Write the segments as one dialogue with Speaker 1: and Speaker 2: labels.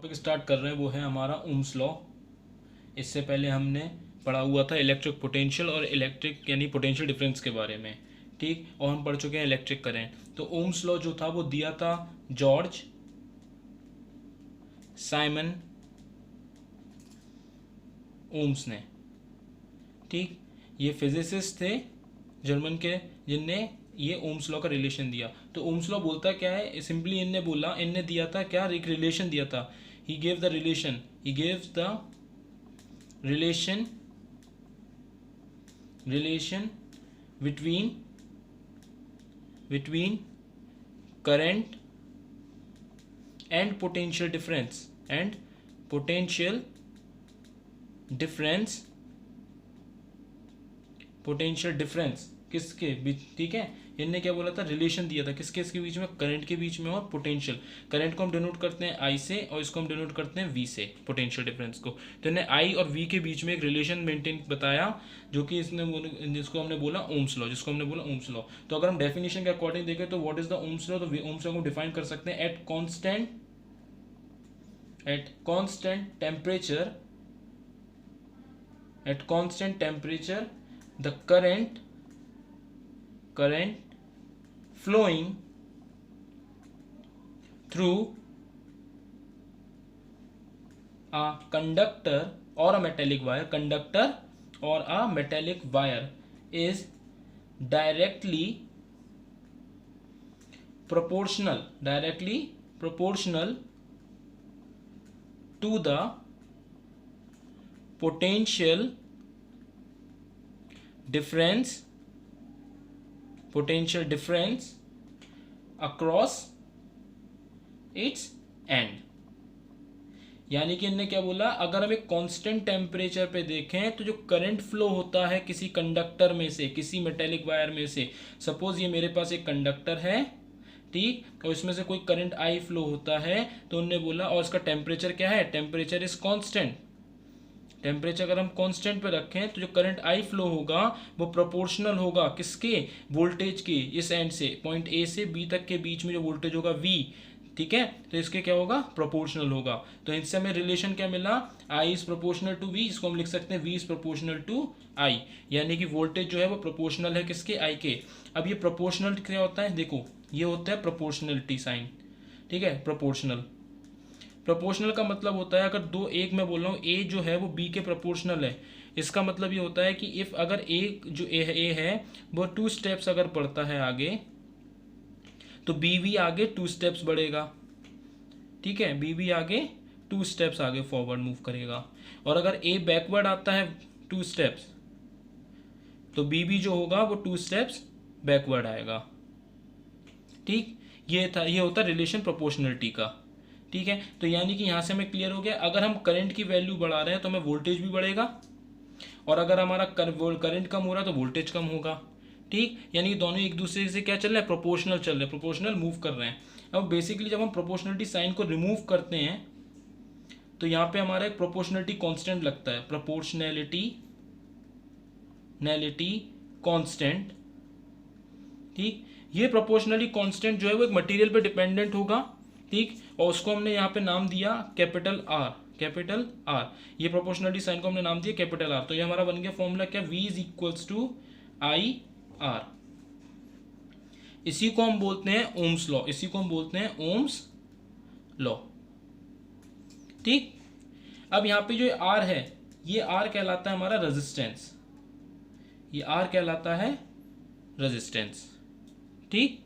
Speaker 1: Topic start कर रहे हैं वो है हमारा ओम्स लॉ। इससे पहले हमने पढ़ा हुआ था इलेक्ट्रिक पोटेंशियल और इलेक्ट्रिक यानी पोटेंशियल डिफरेंस के बारे में, ठीक। और हम पढ़ चुके हैं इलेक्ट्रिक करंट। तो ओम्स लॉ जो था वो दिया था जॉर्ज साइमन ओम्स ने, ठीक। ये फिजिसिस्ट थे जर्मन के जिनने ये ओम्स लॉ का रिलेशन दिया। तो ओम्स लॉ बोलता क्या है, सिंपली इनने दिया था क्या, एक रिलेशन दिया था। He gave the relation relation between current and potential difference किसके बीच, ठीक है। इनने क्या बोला था, रिलेशन दिया था किसके इसके बीच में, करंट के बीच में और पोटेंशियल। करंट को हम डिनोट करते हैं आई से और इसको हम डिनोट करते हैं वी से, पोटेंशियल डिफरेंस को। तो इन्हें आई और वी के बीच में एक रिलेशन मेंटेन बताया, जो कि जिसको हमने बोला ओम्स लॉ, तो अगर हम डेफिनेशन के अकॉर्डिंग देखें तो what is the Ohm's law, तो ओम्स लॉ को डिफाइन कर सकते हैं at constant temperature the current flowing through a conductor or a metallic wire is directly proportional to the potential difference across its end। यानी कि इन्होंने क्या बोला, अगर हम एक कांस्टेंट टेम्परेचर पे देखें तो जो करंट फ्लो होता है किसी कंडक्टर में से, किसी मेटेलिक वायर में से, सपोज ये मेरे पास एक कंडक्टर है, ठीक, और इसमें से कोई करंट आई फ्लो होता है, तो उन्होंने बोला और इसका टेम्परेचर क्या है, टेम्परेचर इज कांस्टेंट। टेम्परेचर अगर हम कांस्टेंट पे रखें तो जो करंट आई फ्लो होगा वो प्रोपोर्शनल होगा किसके, वोल्टेज के, इस एंड से पॉइंट ए से बी तक के बीच में जो वोल्टेज होगा वी, ठीक है, तो इसके क्या होगा, प्रोपोर्शनल होगा। तो इनसे हमें रिलेशन क्या मिला, I is proportional to we, इसको हम लिख सकते हैं वी इज प्रोपोर्शनल टू आई, यानी कि वोल्टेज जो है वो प्रोपोर्शनल है किसके, आई के। अब ये प्रोपोर्शनल क्या होता है, देखो ये होता है प्रोपोर्शनलिटी साइन, ठीक है। प्रोपोर्शनल का मतलब होता है, अगर दो, एक मैं बोल रहा हूँ ए जो है वो बी के प्रोपोर्शनल है, इसका मतलब ये होता है कि इफ अगर एक जो ए है वो 2 स्टेप्स अगर बढ़ता है आगे, तो बी भी आगे 2 स्टेप्स बढ़ेगा, ठीक है। बी भी आगे 2 स्टेप्स आगे फॉरवर्ड मूव करेगा। और अगर ए बैकवर्ड आता है 2 स्टेप्स, तो बी भी जो होगा वो 2 स्टेप्स बैकवर्ड आएगा, ठीक। ये होता है रिलेशन प्रोपोर्शनलिटी का, ठीक है। तो यानी कि यहाँ से हमें क्लियर हो गया, अगर हम करंट की वैल्यू बढ़ा रहे हैं तो हमें वोल्टेज भी बढ़ेगा, और अगर हमारा करंट कम हो रहा है तो वोल्टेज कम होगा, ठीक। यानी कि दोनों एक दूसरे से क्या चल रहा है, प्रोपोर्शनल चल रहे हैं, प्रोपोर्शनल मूव कर रहे हैं। अब बेसिकली जब हम प्रोपोर्शनलिटी साइन को रिमूव करते हैं तो यहाँ पे हमारा एक प्रोपोर्शनलिटी कांस्टेंट लगता है, प्रोपोर्शनैलिटी कांस्टेंट, ठीक। ये प्रोपोर्शनलिटी कांस्टेंट जो है वो एक मटेरियल पे डिपेंडेंट होगा, ठीक। और उसको हमने यहाँ पे नाम दिया कैपिटल आर, ये प्रोपोर्शनलिटी साइन को हमने नाम दिया कैपिटल आर। तो ये हमारा बन गया फॉर्मूला क्या, V is equals to I R. इसी को हम बोलते हैं ओम्स लॉ, ठीक। अब यहाँ पे जो आर है, ये आर कहलाता है हमारा रेजिस्टेंस, ठीक।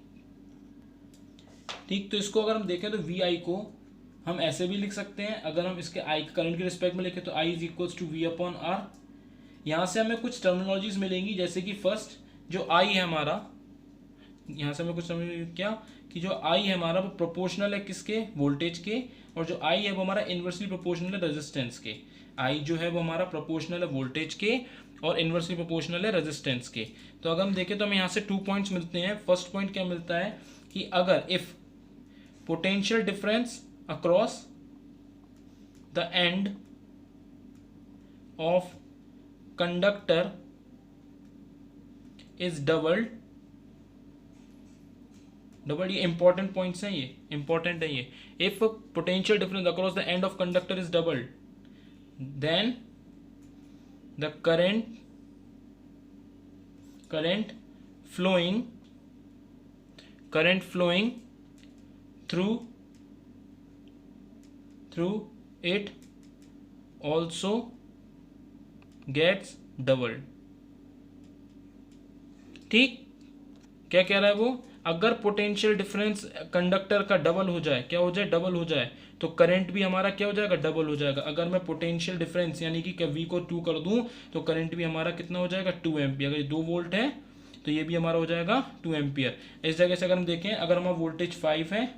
Speaker 1: तो इसको अगर हम देखें तो वी आई को हम ऐसे भी लिख सकते हैं, अगर हम इसके आई करंट के रिस्पेक्ट में लिखें तो I is equals to V upon R. यहाँ से हमें कुछ टर्मिनोलॉजीज मिलेंगी, जैसे कि फर्स्ट जो आई है हमारा, यहाँ से हमें कुछ समझ क्या कि जो आई है हमारा वो प्रोपोर्शनल है किसके, वोल्टेज के, और जो आई है वो हमारा इन्वर्सली प्रोपोर्शनल है रेजिस्टेंस के। आई जो है वो हमारा प्रोपोर्शनल है वोल्टेज के और इन्वर्सली प्रोपोर्शनल है रेजिस्टेंस के। तो अगर हम देखें तो हमें यहाँ से 2 पॉइंट्स मिलते हैं। फर्स्ट पॉइंट क्या मिलता है कि अगर if potential difference across the end of conductor is doubled double, ये इंपॉर्टेंट पॉइंट्स हैं, ये इंपॉर्टेंट है ये। If potential difference across the end of conductor is double, then the current flowing through it also gets doubled। ठीक, क्या कह रहा है वो, अगर पोटेंशियल डिफरेंस कंडक्टर का डबल हो जाए, क्या हो जाए, डबल हो जाए, तो करंट भी हमारा क्या हो जाएगा, डबल हो जाएगा। अगर मैं पोटेंशियल डिफरेंस यानी कि वी को 2 कर दूं तो करंट भी हमारा कितना हो जाएगा, 2 एम्पियर। अगर 2 वोल्ट है तो ये भी हमारा हो जाएगा 2 एम्पियर। इस जगह से अगर हम देखें, अगर हमारा वोल्टेज 5 है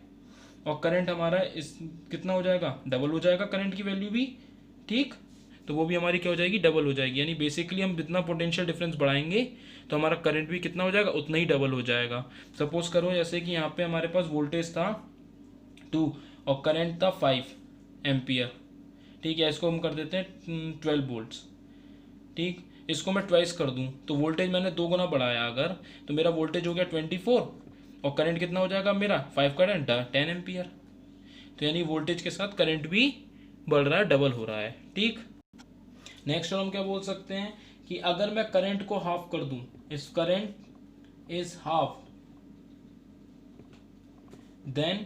Speaker 1: और करंट हमारा इस कितना हो जाएगा, डबल हो जाएगा करंट की वैल्यू भी। ठीक, तो वो भी हमारी क्या हो जाएगी, डबल हो जाएगी। यानी बेसिकली हम जितना पोटेंशियल डिफरेंस बढ़ाएंगे तो हमारा करंट भी कितना हो जाएगा, उतना ही डबल हो जाएगा। सपोज करो जैसे कि यहाँ पे हमारे पास वोल्टेज था 2 और करंट था 5 एम्पियर। ठीक है, इसको हम कर देते हैं 12 वोल्ट्स। ठीक, इसको मैं ट्वाइस कर दूं तो वोल्टेज मैंने 2 गुना बढ़ाया अगर, तो मेरा वोल्टेज हो गया 24 और करंट कितना हो जाएगा मेरा 5 करंट 10 एम्पियर। तो यानी वोल्टेज के साथ करंट भी बढ़ रहा है, डबल हो रहा है। ठीक, नेक्स्ट और हम क्या बोल सकते हैं कि अगर मैं करंट को हाफ कर दूं, इस current is half, then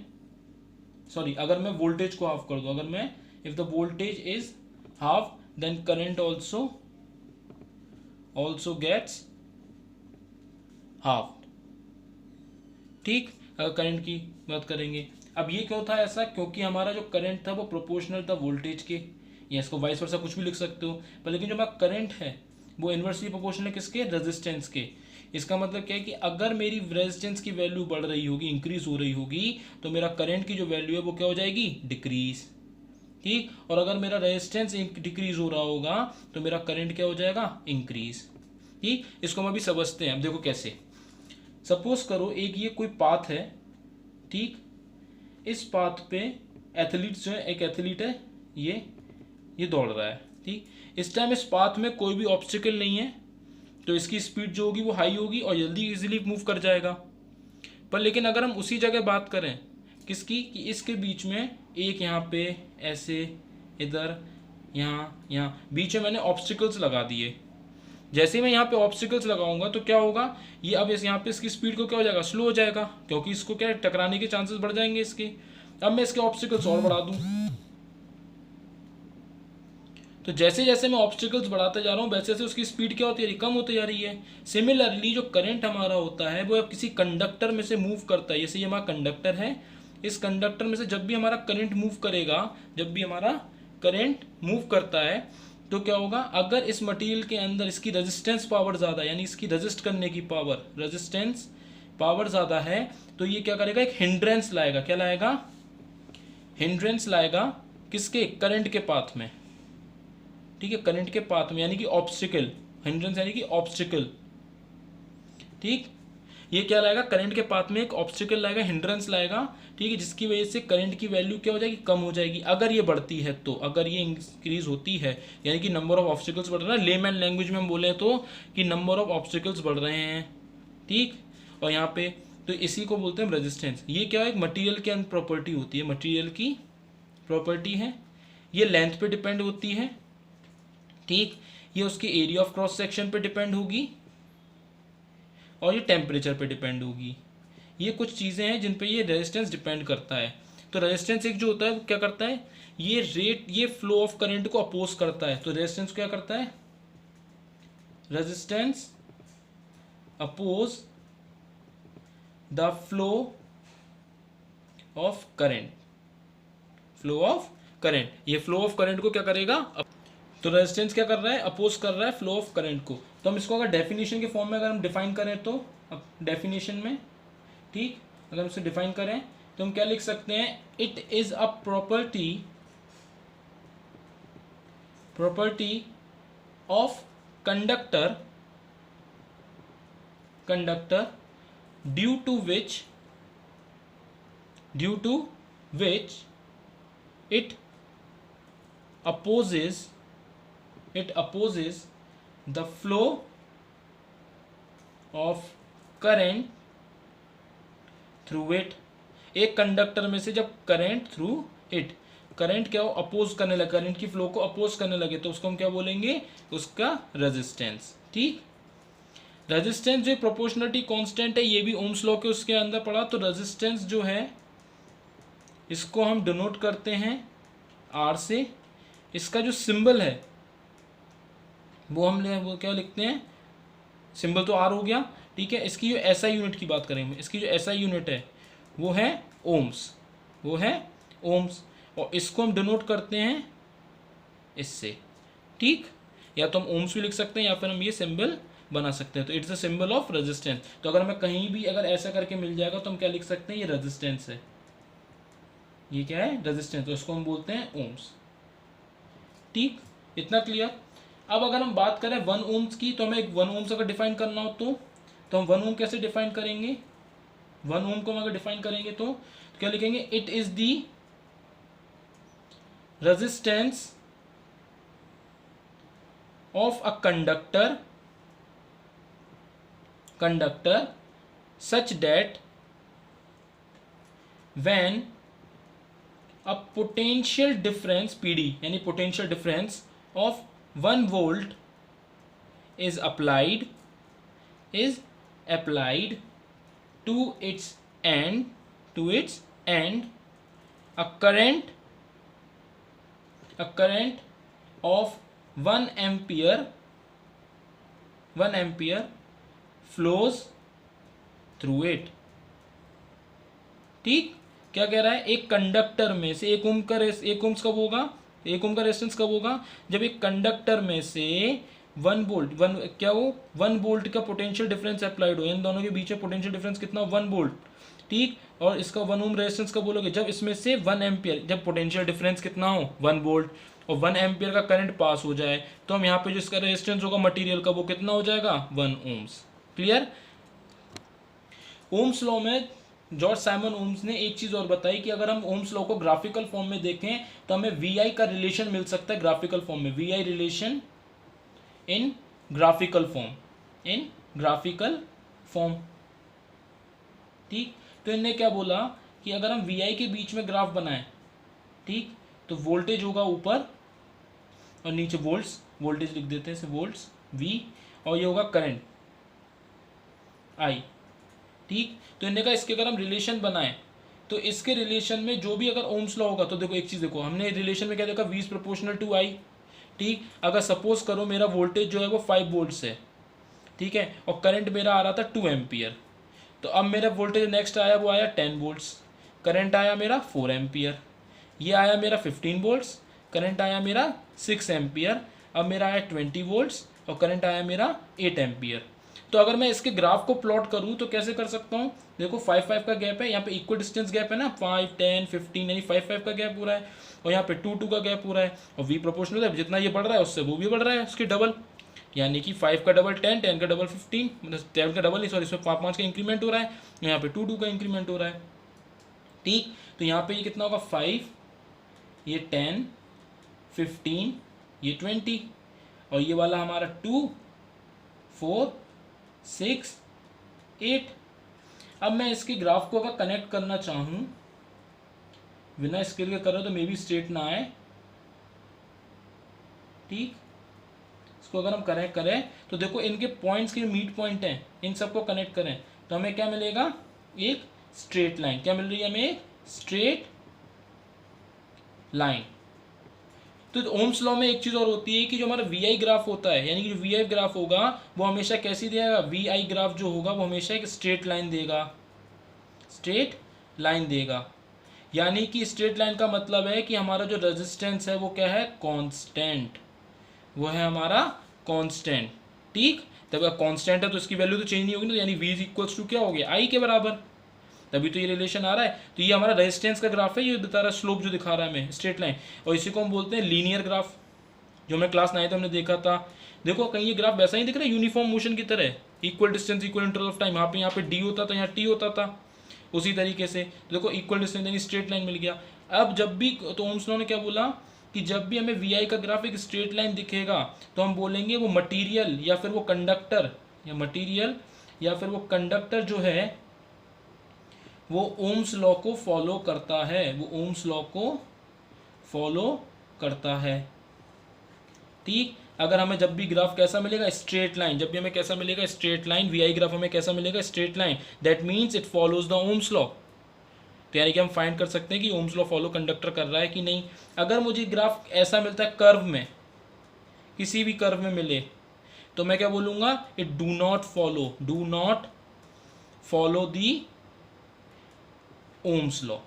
Speaker 1: sorry, अगर मैं वोल्टेज को हाफ कर दूं, अगर मैं if the voltage is half then current also gets half. ठीक, अगर करंट की बात करेंगे, अब ये क्यों था ऐसा, क्योंकि हमारा जो करंट था वो प्रोपोर्शनल था वोल्टेज के, या इसको वाइस वर्सा कुछ भी लिख सकते हो, पर लेकिन जो हमारा करंट है वो इन्वर्सली प्रोपोर्शनल है किसके, रेजिस्टेंस के। इसका मतलब क्या है कि अगर मेरी रेजिस्टेंस की वैल्यू बढ़ रही होगी, इंक्रीज हो रही होगी, तो मेरा करंट की जो वैल्यू है वो क्या हो जाएगी, डिक्रीज। ठीक, और अगर मेरा रेजिस्टेंस डिक्रीज हो रहा होगा तो मेरा करंट क्या हो जाएगा, इंक्रीज। ठीक, इसको हम अभी समझते हैं। अब देखो कैसे, सपोज करो एक ये कोई पाथ है। ठीक, इस पाथ पे एथलीट जो है, एक एथलीट है, ये दौड़ रहा है। ठीक, इस टाइम इस पाथ में कोई भी ऑब्स्टिकल नहीं है, तो इसकी स्पीड जो होगी वो हाई होगी और जल्दी इजीली मूव कर जाएगा। पर लेकिन अगर हम उसी जगह बात करें किसकी, कि इसके बीच में एक यहाँ पे ऐसे, इधर, यहाँ बीच में मैंने ऑब्स्टिकल्स लगा दिए। जैसे ही मैं यहाँ पे ऑब्स्टिकल्स लगाऊंगा तो क्या होगा, ये अब यहाँ पे इसकी स्पीड को क्या हो जाएगा, स्लो हो जाएगा, क्योंकि इसको क्या है, टकराने के चांसेस बढ़ जाएंगे इसके। अब मैं इसके ऑब्स्टिकल्स और बढ़ा दूं, तो जैसे जैसे मैं ऑब्स्टिकल्स बढ़ाते जा रहा हूँ वैसे वैसे उसकी स्पीड क्या होती है, कम होती जा रही है। सिमिलरली जो करंट हमारा होता है वो अब किसी कंडक्टर में से मूव करता है। जैसे ये हमारा कंडक्टर है, इस कंडक्टर में से जब भी हमारा करंट मूव करेगा, जब भी हमारा करंट मूव करता है तो क्या होगा, अगर इस मटेरियल के अंदर इसकी रेजिस्टेंस पावर ज़्यादा, यानी इसकी रेजिस्ट करने की पावर, रेजिस्टेंस पावर ज़्यादा है, तो ये क्या करेगा, एक हिंड्रेंस लाएगा। क्या लाएगा, हिंड्रेंस लाएगा किसके, करंट के पाथ में। ठीक है, करंट के पाथ में, यानी कि ऑब्स्टिकल, हिंड्रेंस यानी कि ऑब्स्टिकल। ठीक, ये क्या लाएगा, करंट के पाथ में एक ऑब्स्टिकल लाएगा, हिंड्रेंस लाएगा। ठीक है, जिसकी वजह से करंट की वैल्यू क्या हो जाएगी, कम हो जाएगी। अगर ये बढ़ती है तो, अगर ये इंक्रीज होती है यानी कि नंबर ऑफ ऑब्स्टिकल्स बढ़ रहा है, लेमैन लैंग्वेज में हम बोले तो कि नंबर ऑफ ऑब्स्टिकल्स बढ़ रहे हैं। ठीक, और यहाँ पे तो इसी को बोलते हैं रेजिस्टेंस। ये क्या है, एक मटेरियल की प्रॉपर्टी होती है, मटेरियल की प्रॉपर्टी है, ये लेंथ पे डिपेंड होती है। ठीक, ये उसके एरिया ऑफ क्रॉस सेक्शन पे डिपेंड होगी और ये टेम्परेचर पे डिपेंड होगी। ये कुछ चीज़ें हैं जिन पे ये रेजिस्टेंस डिपेंड करता है। तो रेजिस्टेंस एक जो होता है वो क्या करता है, ये फ्लो ऑफ करंट को अपोज करता है। तो रेजिस्टेंस क्या करता है, resistance oppose the flow of current, flow of current. ये फ्लो ऑफ करंट को क्या करेगा, तो रेजिस्टेंस क्या कर रहा है, अपोज कर रहा है फ्लो ऑफ करंट को। तो हम इसको अगर डेफिनेशन के फॉर्म में अगर हम डिफाइन करें तो, अब डेफिनेशन में, ठीक, अगर हम इसे डिफाइन करें तो हम क्या लिख सकते हैं, it is a property of conductor due to which it opposes the flow of current through it. एक कंडक्टर में से जब करंट थ्रू इट, करंट क्या हो, अपोज करने लगे, करंट की फ्लो को अपोज करने लगे, तो उसको हम क्या बोलेंगे, उसका रेजिस्टेंस। ठीक, रेजिस्टेंस जो प्रोपोर्शनलिटी कांस्टेंट है, ये भी ओम्स लॉ के उसके अंदर पड़ा। तो रेजिस्टेंस जो है इसको हम डिनोट करते हैं आर से। इसका जो सिंबल है वो क्या लिखते हैं, सिंबल तो आर हो गया। ठीक है, इसकी जो एसआई यूनिट की बात करेंगे, इसकी जो एसआई यूनिट है वो है ओम्स, वो है ओम्स, और इसको हम डिनोट करते हैं इससे। ठीक, या तो हम ओम्स भी लिख सकते हैं या फिर हम ये सिंबल बना सकते हैं। तो it's a symbol of resistance. तो अगर हमें कहीं भी अगर ऐसा करके मिल जाएगा तो हम क्या लिख सकते हैं, ये रेजिस्टेंस है, ये क्या है, रेजिस्टेंस, तो इसको हम बोलते हैं ओम्स। ठीक, इतना क्लियर। अब अगर हम बात करें 1 ओम्स की, तो हमें 1 ओम्स अगर डिफाइन करना हो तो हम 1 ओम कैसे डिफाइन करेंगे, 1 ओम को हम अगर डिफाइन करेंगे तो क्या लिखेंगे, it is the resistance of a conductor such that when a potential difference PD यानी potential difference of 1 volt is applied to its end a current of 1 ampere flows through it। ठीक, क्या कह रहा है, एक कंडक्टर में से एक ओम कब होगा, एक ओम का रेजिस्टेंस कब होगा, जब एक कंडक्टर में से 1 वोल्ट का पोटेंशियल डिफरेंस अप्लाइड हो, इन दोनों के बीच में पोटेंशियल डिफरेंस कितना, 1 वोल्ट। ठीक, और इसका 1 ओम रेजिस्टेंस कब बोलोगे, जब इसमें से 1 एम्पियर, जब पोटेंशियल डिफरेंस कितना हो, 1 वोल्ट, और 1 एम्पियर का करंट पास हो जाए, तो हम यहाँ पे जो इसका रेजिस्टेंस होगा मटेरियल का, वो कितना हो जाएगा, 1 ओम्स। क्लियर। ओम्स लॉ में जॉर्ज साइमन ओम्स ने एक चीज और बताई कि अगर हम ओम्स लॉ को ग्राफिकल फॉर्म में देखें तो हमें वी का रिलेशन मिल सकता है ग्राफिकल फॉर्म में, V relation in graphical form, ठीक। तो इनने क्या बोला कि अगर हम वी के बीच में ग्राफ बनाएं, ठीक, तो वोल्टेज होगा ऊपर और नीचे वोल्ट्स, वोल्टेज लिख देते हैं इसे वोल्ट्स वी, और ये होगा करंट आई। ठीक, तो इनने कहा इसके अगर हम रिलेशन बनाएं तो इसके रिलेशन में जो भी अगर ओम्स लॉ होगा, तो देखो एक चीज देखो, हमने रिलेशन में क्या देखा, V is proportional to I। ठीक, अगर सपोज करो मेरा वोल्टेज जो है वो 5 वोल्ट्स है, ठीक है, और करंट मेरा आ रहा था 2 एम्पियर, तो अब मेरा वोल्टेज नेक्स्ट आया वो आया 10 वोल्ट्स, करंट आया मेरा 4 एम्पियर, ये आया मेरा 15 वोल्ट्स, करंट आया मेरा 6 एम्पियर, अब मेरा आया 20 वोल्ट्स और करंट आया मेरा 8 एम्पियर। तो अगर मैं इसके ग्राफ को प्लॉट करूं तो कैसे कर सकता हूं, देखो 5-5 का गैप है, यहाँ पे इक्वल डिस्टेंस गैप है ना, 5, 10, 15 यानी 5-5 का गैप पूरा है, और यहाँ पे 2-2 का गैप पूरा है, और V प्रोपोर्शनल है, जितना ये बढ़ रहा है उससे वो भी बढ़ रहा है उसके डबल, यानी कि 5 का डबल 10, 10 का डबल 15, मतलब 10 का डबल नहीं, सॉरी, इसमें 5-5 का इंक्रीमेंट हो रहा है, यहाँ पे 2-2 का इंक्रीमेंट हो रहा है। ठीक, तो यहाँ पे ये कितना होगा, 5, ये 10, 15, ये 20, और ये वाला हमारा 2, 4, 6, 8। अब मैं इसके ग्राफ को अगर कनेक्ट करना चाहूँ बिना स्केल के कर रहा हूँ तो मे बी स्ट्रेट ना आए, ठीक। इसको अगर हम कनेक्ट करें तो देखो इनके पॉइंट्स के मीट पॉइंट हैं, इन सबको कनेक्ट करें तो हमें क्या मिलेगा, एक स्ट्रेट लाइन। क्या मिल रही है हमें, एक स्ट्रेट लाइन। तो ओम्स लॉ में एक चीज और होती है कि जो हमारा वी आई ग्राफ होता है, यानी कि जो वी आई ग्राफ होगा वो हमेशा कैसी देगा, वी आई ग्राफ जो होगा वो हमेशा एक स्ट्रेट लाइन देगा, स्ट्रेट लाइन देगा। यानी कि स्ट्रेट लाइन का मतलब है कि हमारा जो रेजिस्टेंस है वो क्या है, कांस्टेंट, वो है हमारा कांस्टेंट। ठीक, तब कांस्टेंट है तो इसकी वैल्यू तो चेंज नहीं होगी ना, यानी वी इज इक्वल्स टू क्या हो गया, आई के बराबर, तभी तो ये रिलेशन आ रहा है। तो ये हमारा रेजिस्टेंस का ग्राफ है, ये बता रहा है स्लोप जो दिखा रहा है हमें, स्ट्रेट लाइन, और इसी को हम बोलते हैं लीनियर ग्राफ, जो हमें क्लास 9 हमने देखा था। देखो कहीं ये ग्राफ वैसा ही दिख रहा है, यूनिफॉर्म मोशन की तरह, equal distance equal interval of time, यहाँ पे डी होता था, यहाँ टी होता था, उसी तरीके से देखो इक्वल डिस्टेंस यानी स्ट्रेट लाइन मिल गया। अब जब भी, तो ओम्स लॉ ने क्या बोला कि जब भी हमें वी आई का ग्राफ एक स्ट्रेट लाइन दिखेगा तो हम बोलेंगे वो मटीरियल या फिर वो कंडक्टर, या मटीरियल या फिर वो कंडक्टर जो है वो ओम्स लॉ को फॉलो करता है, वो ओम्स लॉ को फॉलो करता है। ठीक, अगर हमें जब भी ग्राफ कैसा मिलेगा, स्ट्रेट लाइन, जब भी हमें कैसा मिलेगा, straight line, V I graph हमें कैसा मिलेगा, straight line, that means it follows the Ohm's law. तो यानी कि हम फाइंड कर सकते हैं कि ओम्स लॉ फॉलो कंडक्टर कर रहा है कि नहीं। अगर मुझे ग्राफ ऐसा मिलता है कर्व में, किसी भी कर्व में मिले, तो मैं क्या बोलूँगा, it do not follow the Ohm's law.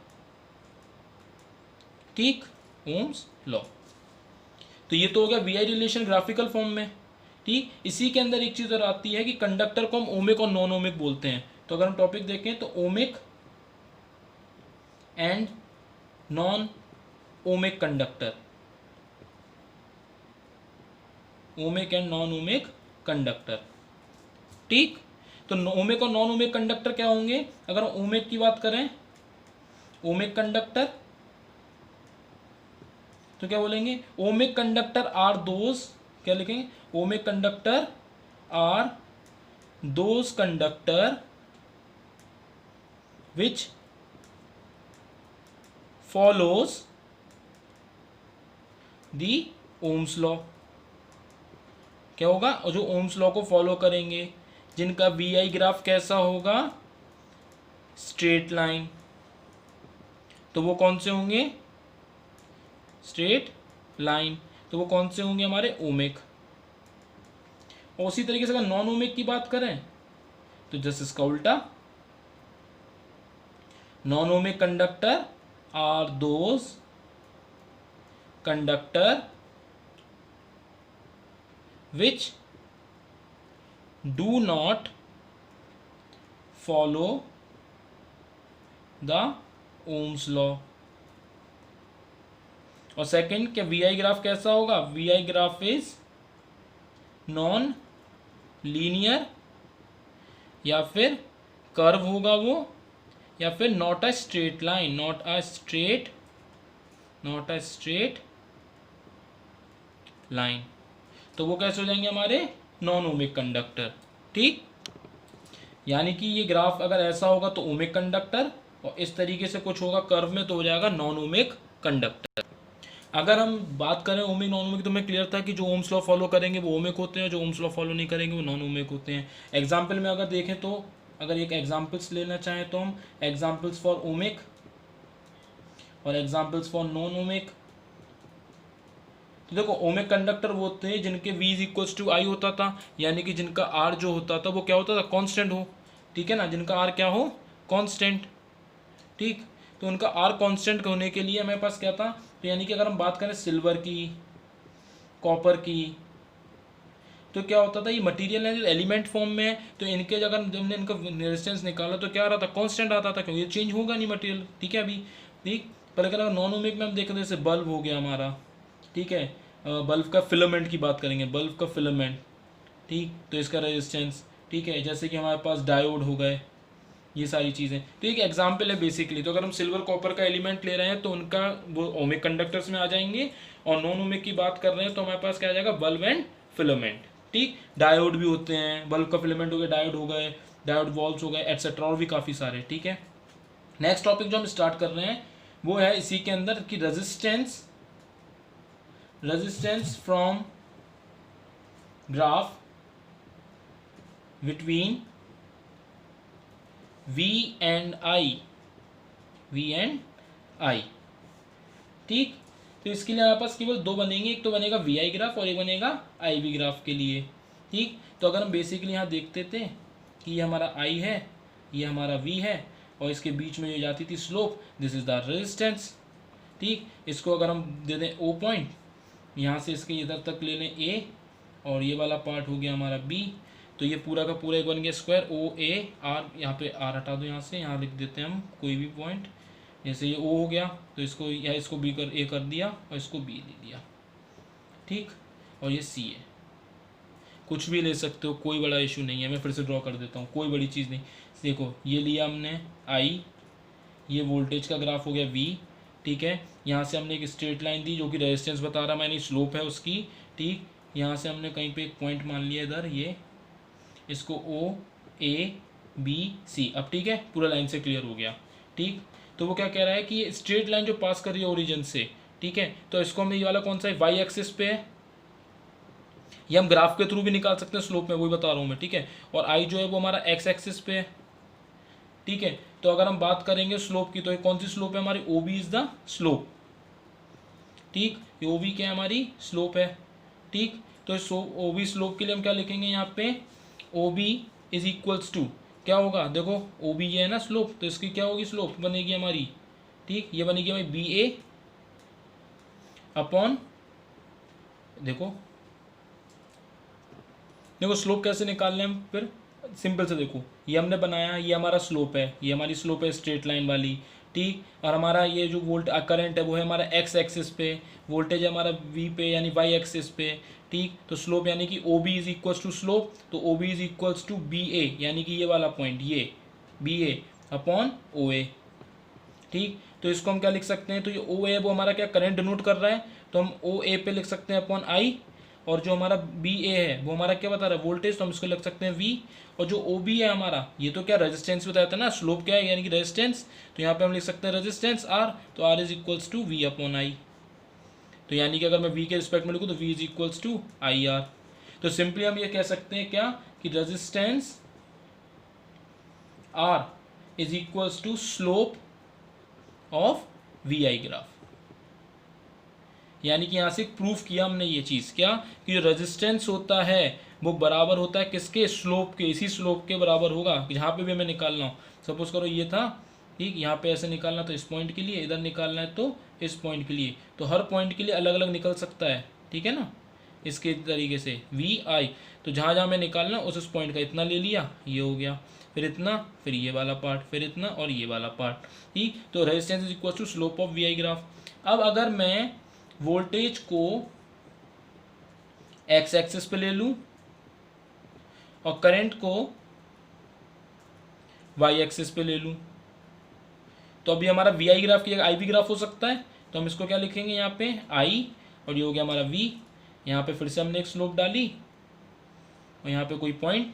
Speaker 1: ठीक, ओम्स लॉ। तो ये तो हो गया V I relation graphical form में। ठीक, इसी के अंदर एक चीज़ और आती है कि कंडक्टर को हम ओमिक और नॉन ओमिक बोलते हैं। तो अगर हम टॉपिक देखें तो ohmic and non ohmic conductor, ohmic and non ohmic conductor. ठीक, तो ओमिक और नॉन ओमिक कंडक्टर क्या होंगे। अगर हम ओमिक की बात करें, ओमिक कंडक्टर, तो क्या बोलेंगे, ओमिक कंडक्टर आर दोज, क्या लिखेंगे, ohmic conductor are those conductor which follows the Ohm's law. क्या होगा, और जो ओम्स लॉ को फॉलो करेंगे, जिनका वी आई ग्राफ कैसा होगा, स्ट्रेट लाइन, तो वो कौन से होंगे, स्ट्रेट लाइन, तो वो कौन से होंगे, हमारे ओमिक। और उसी तरीके से अगर नॉन ओमिक की बात करें तो जस्ट इसका उल्टा, non ohmic conductor are those conductor which do not follow the Ohm's law. और सेकंड, क्या वी आई ग्राफ कैसा होगा, V I graph is non linear, या फिर कर्व होगा वो, या फिर not a straight line, not a straight line. तो वो कैसे हो जाएंगे, हमारे नॉन ओमिक कंडक्टर। ठीक, यानी कि ये ग्राफ अगर ऐसा होगा तो ओमिक कंडक्टर, और इस तरीके से कुछ होगा कर्व में तो हो जाएगा नॉन ओमिक कंडक्टर। अगर हम बात करें ओमिक नॉन ओमिक, तो मैं क्लियर था कि जो ओम्स लॉ फॉलो करेंगे वो ओमिक होते हैं, जो ओम्स लॉ फॉलो नहीं करेंगे वो नॉन ओमिक होते हैं। एग्जाम्पल में अगर देखें तो, अगर एक एग्जाम्पल्स लेना चाहें तो हम एग्जाम्पल्स फॉर ओमिक और एग्जाम्पल्स फॉर नॉन ओमिक। तो देखो, ओमिक कंडक्टर वो थे जिनके V इज इक्वल्स टू आई होता था, यानी कि जिनका R जो होता था वो क्या होता था, कांस्टेंट हो। ठीक है ना, जिनका R क्या हो, कांस्टेंट। ठीक, तो उनका R कांस्टेंट होने के लिए हमारे पास क्या था, तो यानी कि अगर हम बात करें सिल्वर की, कॉपर की, तो क्या होता था, ये मटेरियल है जो एलिमेंट फॉर्म में है, तो इनके अगर हमने इनका रेजिस्टेंस निकाला तो क्या आ रहा था, कांस्टेंट आता था, क्योंकि ये चेंज होगा नहीं मटेरियल। ठीक है अभी, ठीक। पर अगर नॉन ओमिक में हम देखें, जैसे बल्ब हो गया हमारा, ठीक है, बल्ब का फिलामेंट की बात करेंगे, बल्ब का फिलामेंट, ठीक, तो इसका रेजिस्टेंस, ठीक है, जैसे कि हमारे पास डायोड हो गए, ये सारी चीज़ें। तो एक एग्जाम्पल है बेसिकली। तो अगर हम सिल्वर कॉपर का एलिमेंट ले रहे हैं तो उनका वो ओमिक कंडक्टर्स में आ जाएंगे, और नॉन ओमिक की बात कर रहे हैं तो हमारे पास क्या आ जाएगा, बल्ब एंड फिलामेंट। ठीक, डायोड भी होते हैं, बल्ब का फिलामेंट हो गए, डायोड हो गए, डायोड वॉल्स हो गए, एटसेट्रा, और भी काफ़ी सारे। ठीक है, नेक्स्ट टॉपिक जो हम स्टार्ट कर रहे हैं वो है इसी के अंदर कि resistance from graph between V and I। ठीक, तो इसके लिए हमारे पास केवल दो बनेंगे, एक तो बनेगा वी आई ग्राफ और एक बनेगा आई वी ग्राफ के लिए। ठीक, तो अगर हम बेसिकली यहाँ देखते थे कि ये हमारा I है, ये हमारा V है, और इसके बीच में जो जाती थी slope, this is the resistance. ठीक, इसको अगर हम दे दें O पॉइंट, यहाँ से इसके इधर तक ले लें A, और ये वाला पार्ट हो गया हमारा B, तो ये पूरा का पूरा एक बन गया स्क्वायर ओ ए आर। यहाँ पे आर हटा दो, यहाँ से यहाँ लिख देते हैं हम कोई भी पॉइंट, जैसे ये ओ हो गया तो इसको या इसको बी कर ए कर दिया और इसको बी ले दिया। ठीक, और ये सी है, कुछ भी ले सकते हो, कोई बड़ा इशू नहीं है। मैं फिर से ड्रॉ कर देता हूँ, कोई बड़ी चीज़ नहीं। देखो, ये लिया हमने आई, ये वोल्टेज का ग्राफ हो गया वी। ठीक है, यहाँ से हमने एक स्ट्रेट लाइन दी जो कि रेजिस्टेंस बता रहा मैंने, स्लोप है उसकी। ठीक, यहाँ से हमने कहीं पे एक पॉइंट मान लिया इधर, ये इसको ओ ए बी सी। अब ठीक है, पूरा लाइन से क्लियर हो गया। ठीक, तो वो क्या कह रहा है कि ये स्ट्रेट लाइन जो पास कर रही है ओरिजिन से, ठीक है, तो इसको हम ये वाला कौन सा है, वाई एक्सिस पे है, ये हम ग्राफ के थ्रू भी निकाल सकते हैं स्लोप में, वही बता रहा हूँ मैं, ठीक है। और आई जो है वो हमारा एक्स एक्सिस पे है, ठीक है। तो अगर हम बात करेंगे स्लोप की, तो ये कौन सी स्लोप है हमारी, O B is the slope, ठीक, ये ओ बी क्या है हमारी स्लोप है, ठीक। तो इस ओ बी स्लोप के लिए हम क्या लिखेंगे यहाँ पे, O B is equals to क्या होगा, देखो ओ बी ये है ना स्लोप, तो इसकी क्या होगी स्लोप बनेगी हमारी, ठीक, ये बनेगी हमारी बी ए अपॉन, देखो देखो स्लोप कैसे निकालने हम फिर, सिंपल से देखो, ये हमने बनाया, ये हमारा स्लोप है, ये हमारी स्लोप है स्ट्रेट लाइन वाली, ठीक। और हमारा ये जो करंट है वो है हमारा एक्स एक्सिस पे, वोल्टेज है हमारा वी पे यानी वाई एक्सिस पे, ठीक। तो स्लोप यानी कि O B is equals to slope, तो O B is equals to B A यानी कि ये वाला पॉइंट, ये बी ए अपॉन ओ ए, ठीक। तो इसको हम क्या लिख सकते हैं, तो ये ओ ए वो हमारा क्या करंट डिनोट कर रहा है, तो हम ओ ए पे लिख सकते हैं अपॉन आई, और जो हमारा बी ए है वो हमारा क्या बता रहा है वोल्टेज, तो हम इसको लिख सकते हैं वी, और जो ओ बी है हमारा ये तो क्या रेजिस्टेंस बताया था ना, स्लोप क्या है यानी कि रेजिस्टेंस, तो यहाँ पे हम लिख सकते हैं रेजिस्टेंस आर, तो R is equals to V upon I, तो यानी कि अगर मैं वी के रिस्पेक्ट में लिखूँ तो V is equals to I R. तो सिंपली हम ये कह सकते हैं क्या कि resistance R is equals to slope of V I graph, यानी कि यहाँ से प्रूफ किया हमने ये चीज़ क्या कि जो रेजिस्टेंस होता है वो बराबर होता है किसके, स्लोप के, इसी स्लोप के बराबर होगा, जहाँ पे भी हमें निकालना हो। सपोज करो ये था, ठीक, यहाँ पे ऐसे निकालना तो इस पॉइंट के लिए, इधर निकालना है तो इस पॉइंट के लिए, तो हर पॉइंट के लिए अलग अलग निकल सकता है, ठीक है ना, इसके तरीके से वी आई, तो जहाँ जहाँ हमें निकालना उस पॉइंट का इतना ले लिया, ये हो गया, फिर इतना, फिर ये वाला पार्ट, फिर इतना और ये वाला पार्ट, ठीक। तो resistance is equal to slope of V I graph. अब अगर मैं वोल्टेज को एक्स एक्सिस पे ले लूं और करंट को वाई एक्सिस पे ले लूं, तो अभी हमारा वी आई ग्राफ की जगह आई वी ग्राफ हो सकता है, तो हम इसको क्या लिखेंगे यहाँ पे आई, और ये हो गया हमारा वी, यहाँ पे फिर से हमने एक स्लोप डाली और यहाँ पे कोई पॉइंट,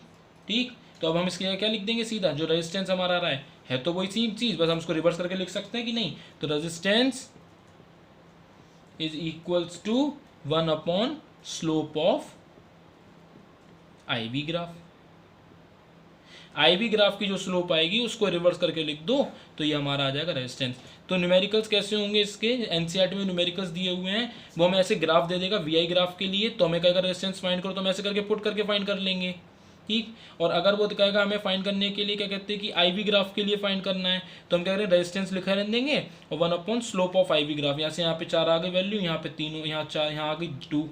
Speaker 1: ठीक। तो अब हम इसकी जगह क्या लिख देंगे सीधा, जो रेजिस्टेंस हमारा आ रहा है तो वही सेम चीज़, बस हम उसको रिवर्स करके लिख सकते हैं कि नहीं, तो resistance is equals to 1 upon slope of I V graph. I V graph की जो स्लोप आएगी उसको रिवर्स करके लिख दो तो ये हमारा आ जाएगा रेजिस्टेंस। तो न्यूमेरिकल्स कैसे होंगे इसके, एनसीईआरटी में न्यूमेरिकल्स दिए हुए हैं, वो हमें ऐसे ग्राफ दे देगा वी आई ग्राफ के लिए, तो हमें कहेगा रेजिस्टेंस फाइंड करो, तो हम ऐसे करके पुट करके फाइंड कर लेंगे, ठीक। और अगर वो कहेगा हमें फाइंड करने के लिए क्या कहते हैं कि आई वी ग्राफ के लिए फाइंड करना है, तो हम क्या करें रेजिस्टेंस लिखा रहने देंगे और 1 upon slope of I V graph, यहाँ से यहाँ पे 4 आ गई वैल्यू, यहाँ पे 3, यहाँ 4, यहाँ आ गई 2,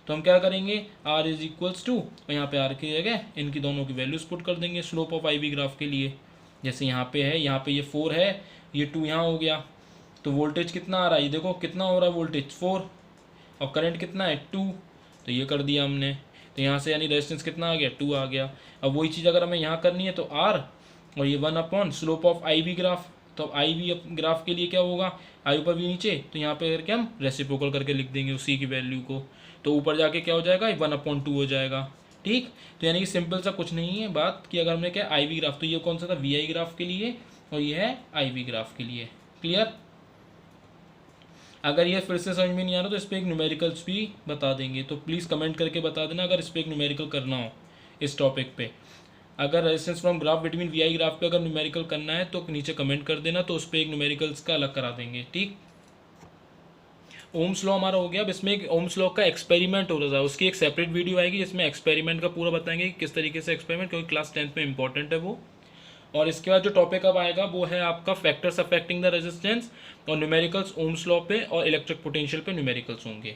Speaker 1: तो हम क्या करेंगे आर इज इक्वल्स टू, और यहाँ पे आर की जगह इनकी दोनों की वैल्यूज पुट कर देंगे slope of I V graph के लिए। जैसे यहाँ पे है, यहाँ पे ये 4 है, ये 2 यहाँ हो गया, तो वोल्टेज कितना आ रहा है, ये देखो कितना हो रहा है वोल्टेज 4, और करंट कितना है 2, तो ये कर दिया हमने, तो यहाँ से यानी रेजिस्टेंस कितना आ गया 2 आ गया। अब वही चीज़ अगर हमें यहाँ करनी है तो आर और ये 1 upon slope of I V graph, तो आई वी ग्राफ के लिए क्या होगा, आई ऊपर वी नीचे, तो यहाँ पे करके हम रेसिप्रोकल करके लिख देंगे उसी की वैल्यू को, तो ऊपर जाके क्या हो जाएगा 1 अपॉन 2 हो जाएगा, ठीक। तो यानी कि सिंपल सा कुछ नहीं है बात कि अगर हमने क्या आई वी ग्राफ, तो ये कौन सा था वी आई ग्राफ के लिए और ये है आई वी ग्राफ के लिए, क्लियर। अगर ये फिर से समझ में नहीं आ रहा तो इस पर एक न्यूमेरिकल्स भी बता देंगे, तो प्लीज़ कमेंट करके बता देना अगर इस पर एक न्यूमेरिकल करना हो इस टॉपिक पे। अगर resistance from graph between V I graph पे अगर न्यूमेरिकल करना है तो नीचे कमेंट कर देना, तो उस पर एक न्यूमेरिकल्स का अलग करा देंगे, ठीक। ओम्स लॉ हमारा हो गया। अब इसमें एक ओम्स लॉ का एक्सपेरिमेंट हो रहा था, उसकी एक सेपरेट वीडियो आएगी जिसमें एक्सपेरिमेंट का पूरा बताएंगे कि किस तरीके से एक्सपेरिमेंट, क्योंकि क्लास 10th में इंपॉर्टेंट है वो। और इसके बाद जो टॉपिक अब आएगा वो है आपका फैक्टर्स अफेक्टिंग द रेजिस्टेंस, और न्यूमेरिकल्स ओम्स लॉ पे और इलेक्ट्रिक पोटेंशियल पे न्यूमेरिकल्स होंगे।